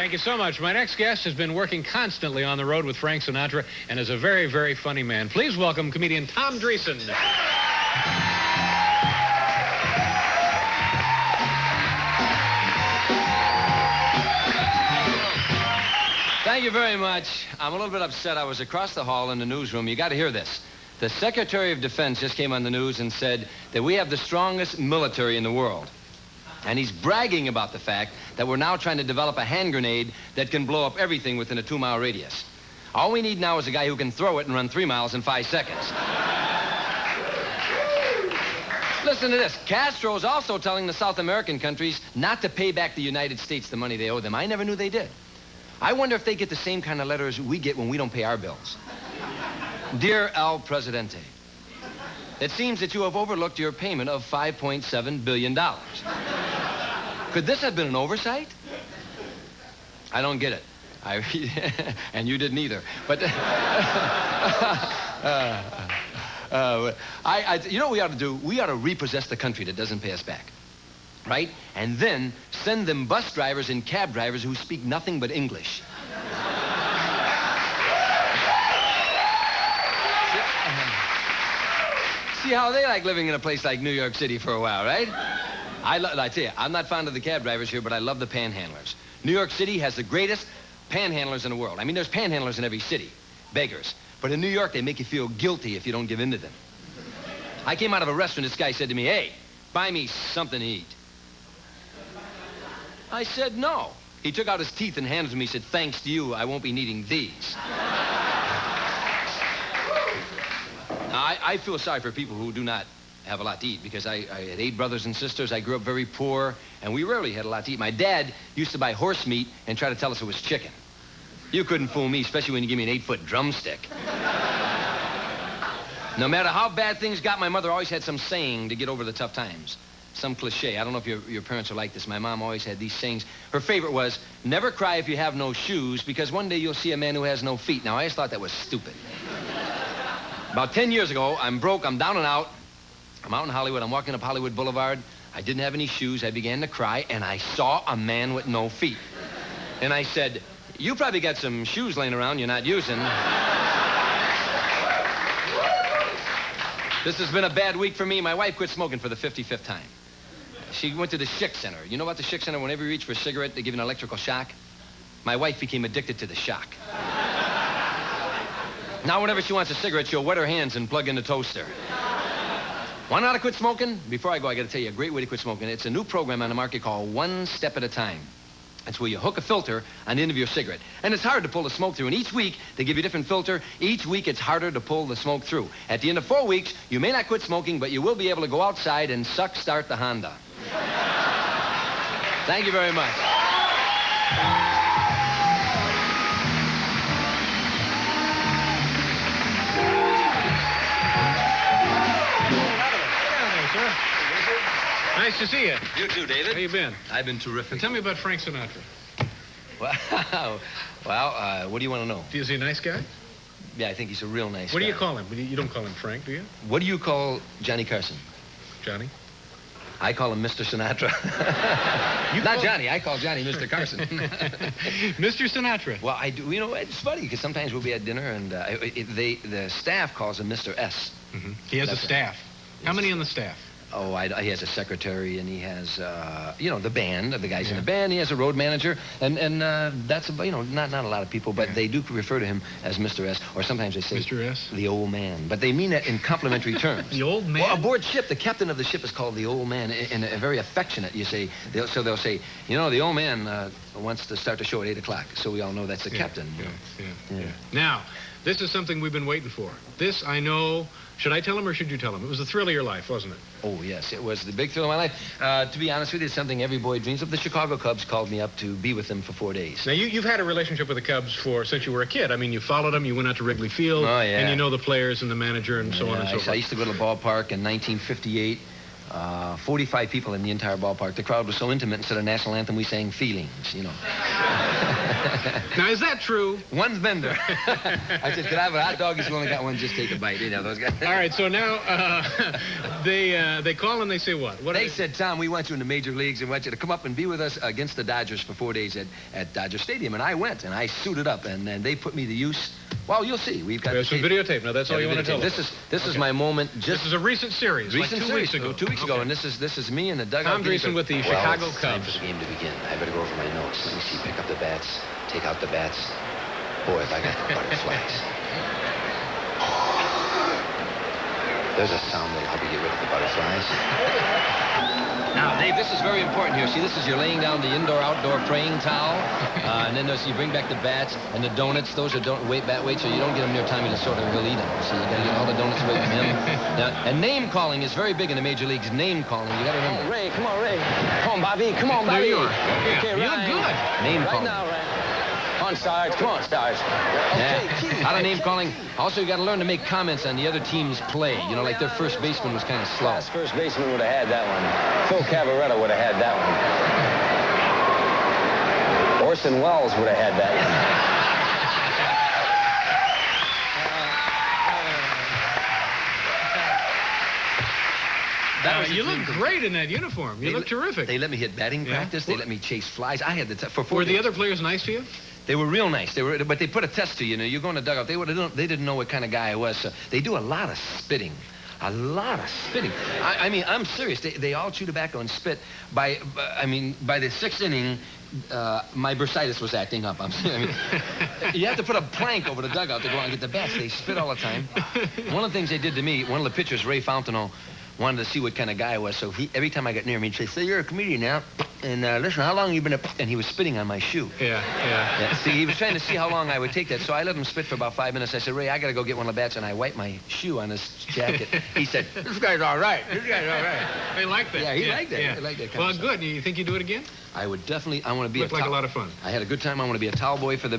Thank you so much. My next guest has been working constantly on the road with Frank Sinatra and is a very, very funny man. Please welcome comedian Tom Dreesen. Thank you very much. I'm a little bit upset. I was across the hall in the newsroom. You got to hear this. The Secretary of Defense just came on the news and said that we have the strongest military in the world. And he's bragging about the fact that we're now trying to develop a hand grenade that can blow up everything within a 2-mile radius. All we need now is a guy who can throw it and run 3 miles in 5 seconds. Listen to this. Castro's also telling the South American countries not to pay back the United States the money they owe them. I never knew they did. I wonder if they get the same kind of letters we get when we don't pay our bills. Dear El Presidente, it seems that you have overlooked your payment of $5.7 billion. Could this have been an oversight? I don't get it. And you didn't either. But you know what we ought to do? We ought to repossess the country that doesn't pay us back. Right? And then send them bus drivers and cab drivers who speak nothing but English. See how they like living in a place like New York City for a while, right? I tell you, I'm not fond of the cab drivers here, but I love the panhandlers. New York City has the greatest panhandlers in the world. I mean, there's panhandlers in every city, beggars. But in New York, they make you feel guilty if you don't give in to them. I came out of a restaurant, this guy said to me, "Hey, buy me something to eat." I said, "No." He took out his teeth and handed them to me. He said, "Thanks to you, I won't be needing these." Now, I feel sorry for people who do not have a lot to eat because I had 8 brothers and sisters. I grew up very poor, and we rarely had a lot to eat. My dad used to buy horse meat and try to tell us it was chicken. You couldn't fool me, especially when you give me an 8-foot drumstick. No matter how bad things got, my mother always had some saying to get over the tough times. Some cliche. I don't know if your parents are like this. My mom always had these sayings. Her favorite was, "Never cry if you have no shoes, because one day you'll see a man who has no feet." Now, I just thought that was stupid. About 10 years ago, I'm broke, I'm down and out. I'm out in Hollywood, I'm walking up Hollywood Boulevard. I didn't have any shoes. I began to cry, and I saw a man with no feet. And I said, "You probably got some shoes laying around you're not using." This has been a bad week for me. My wife quit smoking for the 55th time. She went to the Schick Center. You know about the Schick Center? Whenever you reach for a cigarette, they give you an electrical shock. My wife became addicted to the shock. Now, whenever she wants a cigarette, she'll wet her hands and plug in the toaster. Want to know how to quit smoking? Before I go, I got to tell you a great way to quit smoking. It's a new program on the market called One Step at a Time. It's where you hook a filter on the end of your cigarette. And it's hard to pull the smoke through. And each week, they give you a different filter. Each week, it's harder to pull the smoke through. At the end of 4 weeks, you may not quit smoking, but you will be able to go outside and start the Honda. Thank you very much. Nice to see you. You too, David. How you been? I've been terrific. And tell me about Frank Sinatra. Wow. Well, what do you want to know? Is he a nice guy? Yeah, I think he's a real nice guy. What do you call him? You don't call him Frank, do you? What do you call Johnny Carson? Johnny? I call him Mr. Sinatra. Not Johnny. I call Johnny Mr. Carson. Mr. Sinatra. Well, I do. You know, it's funny because sometimes we'll be at dinner and the staff calls him Mr. S. Mm-hmm. He has a staff. How many on the staff? Oh, he has a secretary, and he has, the band, the guys in the band. He has a road manager, and that's, not a lot of people, but they do refer to him as Mr. S, or sometimes they say Mr. S? The old man. But they mean that in complimentary terms. The old man? Well, aboard ship, the captain of the ship is called the old man, and very affectionate, you say. They'll say, the old man wants to start the show at 8 o'clock, so we all know that's the captain. Yeah. Now, this is something we've been waiting for. This, I know... Should I tell him or should you tell him? It was the thrill of your life, wasn't it? Oh, yes, it was the big thrill of my life. To be honest with you, it's something every boy dreams of. The Chicago Cubs called me up to be with them for 4 days. Now, you've had a relationship with the Cubs since you were a kid. I mean, you followed them, you went out to Wrigley Field, and you know the players and the manager and so on and so forth. I used to go to the ballpark in 1958. 45 people in the entire ballpark. The crowd was so intimate. Instead of national anthem, we sang feelings, you know. Now, is that true? One's Bender. I said, could I have a hot dog? He's only got one. Just take a bite. You know, those guys. All right, so now they call and they say what? They said, Tom, we want you in the major leagues and want you to come up and be with us against the Dodgers for 4 days at Dodger Stadium. And I went, and I suited up, and they put me to use. Well, you'll see. We've got some videotape. Now, that's all you want to tell us. This is my moment. This is a recent series, recent like 2 weeks ago. 2 weeks ago, and this is me in the dugout. Tom Dreesen with the Chicago it's Cubs. time for the game to begin. I better go over my notes. Let me see. Pick up the bats. Take out the bats. Boy, have I got the butterflies. There's a sound that'll help you get rid of the butterflies. Now, Dave, this is very important here. See, this is you're laying down the indoor-outdoor praying towel, and then you bring back the bats and the donuts. Those are bat weight, so you don't get them near Tommy Lasorda, or he'll eat them. So you got to get all the donuts away from him. Now, and name calling is very big in the major leagues. Name calling, you got to remember. Ray, come on, Ray. Come on, Bobby. Come on, Bobby. There you are. Yeah. Okay, You look good. Name right calling. now, Ray. Come on, Sarge. Come on, Sarge. Okay, Yeah. How to name calling. Also, you got to learn to make comments on the other team's play. You know, like their first baseman was kind of slow. Last first baseman would have had that one. Phil Cavaretta would have had that one. Orson Welles would have had that one. You look great in that uniform. You look terrific. They let me hit batting practice. They let me chase flies. I had for 4 Were days. the other players nice to you? They were real nice. But they put a test to you. You know, you go in the dugout. They didn't know what kind of guy I was. So they do a lot of spitting. A lot of spitting. I mean, I'm serious. They all chew tobacco and spit. By the 6th inning, my bursitis was acting up. You have to put a plank over the dugout to go out and get the bats. They spit all the time. One of the things they did to me, one of the pitchers, Ray Fontenot, wanted to see what kind of guy I was. So every time I got near him, he'd say, "So you're a comedian now? And listen, how long have you been And he was spitting on my shoe. Yeah. See, he was trying to see how long I would take that. So I let him spit for about 5 minutes. I said, "Ray, I got to go get one of the bats." And I wiped my shoe on his jacket. He said, "This guy's all right. This guy's all right." They like that. Yeah, he liked that. He liked that kind Well, of stuff. good. You think you do it again? I would definitely. I want to be Looked like a lot of fun. I had a good time. I want to be a towel boy for the